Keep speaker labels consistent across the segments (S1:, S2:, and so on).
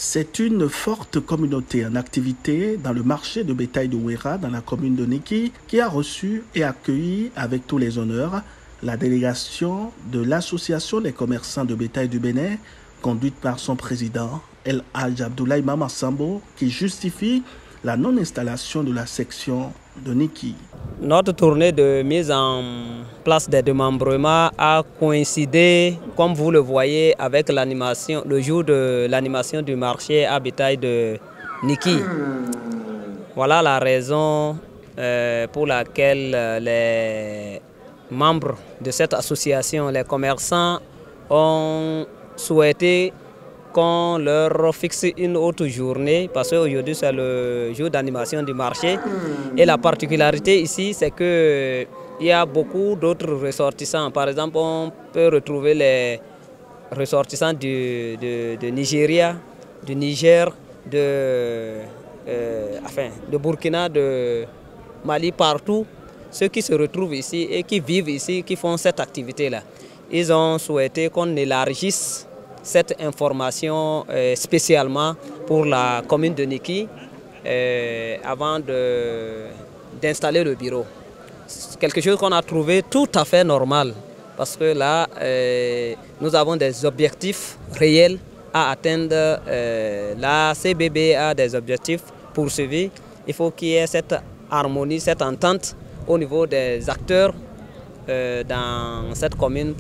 S1: C'est une forte communauté en activité dans le marché de bétail de Ouéra, dans la commune de Niki, qui a reçu et accueilli avec tous les honneurs la délégation de l'Association des commerçants de bétail du Bénin, conduite par son président, El Hadj Abdoulaye Mama Sambo, qui justifie la non-installation de la section de Niki.
S2: Notre tournée de mise en place des démembrements a coïncidé, comme vous le voyez, avec l'animation, le jour de l'animation du marché à bétail de Niki. Voilà la raison pour laquelle les membres de cette association, les commerçants, ont souhaité qu'on leur fixe une autre journée parce qu'aujourd'hui c'est le jour d'animation du marché. Et la particularité ici, c'est qu'il y a beaucoup d'autres ressortissants. Par exemple, on peut retrouver les ressortissants de Nigeria, du Niger, de Burkina, de Mali, partout. Ceux qui se retrouvent ici et qui vivent ici, qui font cette activité-là. Ils ont souhaité qu'on élargisse cette information spécialement pour la commune de Niki avant d'installer le bureau. C'est quelque chose qu'on a trouvé tout à fait normal parce que là, nous avons des objectifs réels à atteindre. La CBB a des objectifs poursuivis. Il faut qu'il y ait cette harmonie, cette entente au niveau des acteurs dans cette commune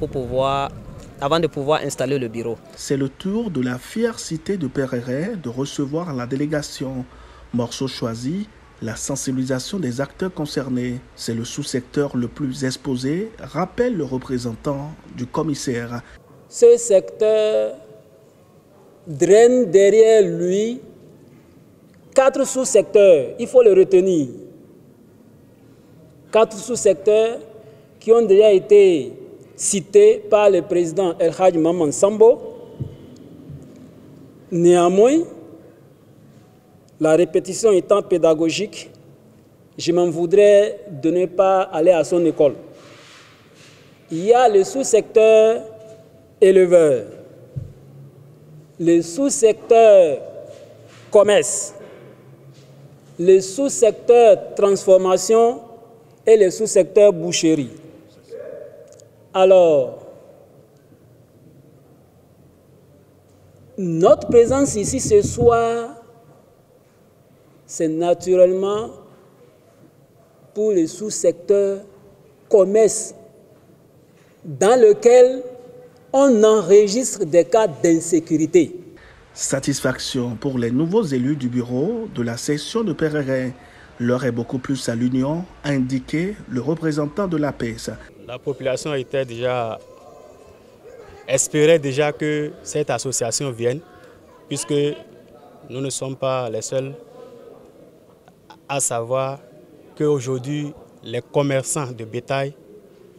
S2: avant de pouvoir installer le bureau.
S1: C'est le tour de la fière cité de Pereret de recevoir la délégation. Morceau choisi, la sensibilisation des acteurs concernés. C'est le sous-secteur le plus exposé, rappelle le représentant du commissaire.
S3: Ce secteur draine derrière lui 4 sous-secteurs, il faut le retenir. 4 sous-secteurs qui ont déjà été cités par le président El Hadj Mama Sambo. Néanmoins, la répétition étant pédagogique, je m'en voudrais de ne pas aller à son école. Il y a le sous-secteur éleveur, le sous-secteur commerce, le sous-secteur transformation et le sous-secteur boucherie. Alors, notre présence ici ce soir, c'est naturellement pour le sous-secteur commerce, dans lequel on enregistre des cas d'insécurité.
S1: Satisfaction pour les nouveaux élus du bureau de la section de Pereret. L'heure est beaucoup plus à l'union, a indiqué le représentant de l'APES.
S4: La population espérait déjà que cette association vienne, puisque nous ne sommes pas les seuls à savoir qu'aujourd'hui, les commerçants de bétail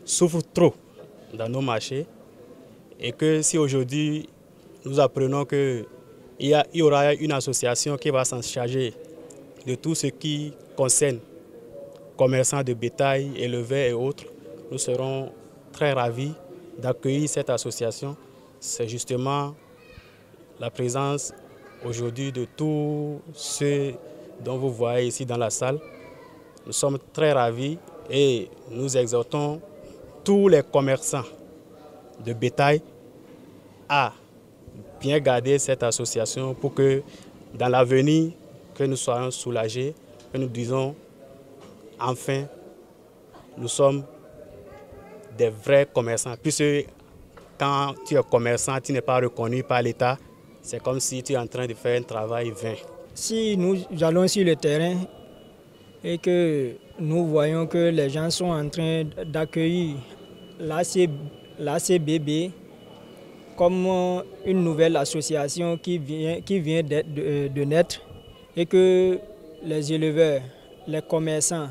S4: souffrent trop dans nos marchés et que si aujourd'hui nous apprenons qu'il y aura une association qui va s'en charger de tout ce qui concerne commerçants de bétail, éleveurs et autres, nous serons très ravis d'accueillir cette association. C'est justement la présence aujourd'hui de tous ceux dont vous voyez ici dans la salle. Nous sommes très ravis et nous exhortons tous les commerçants de bétail à bien garder cette association pour que dans l'avenir, que nous soyons soulagés, que nous disons enfin, nous sommes des vrais commerçants. Puisque quand tu es commerçant, tu n'es pas reconnu par l'État, c'est comme si tu es en train de faire un travail vain.
S5: Si nous allons sur le terrain et que nous voyons que les gens sont en train d'accueillir l'ACBB comme une nouvelle association qui vient de naître et que les éleveurs, les commerçants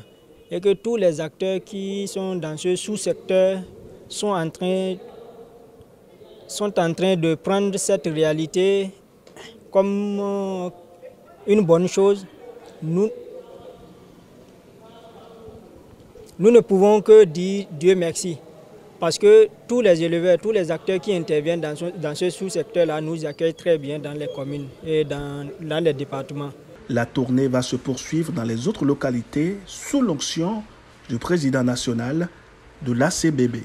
S5: et que tous les acteurs qui sont dans ce sous-secteur sont en train de prendre cette réalité comme une bonne chose, nous ne pouvons que dire Dieu merci. parce que tous les éleveurs, tous les acteurs qui interviennent dans ce sous-secteur-là nous accueillent très bien dans les communes et dans les départements.
S1: La tournée va se poursuivre dans les autres localités sous l'onction du président national de l'ACBB.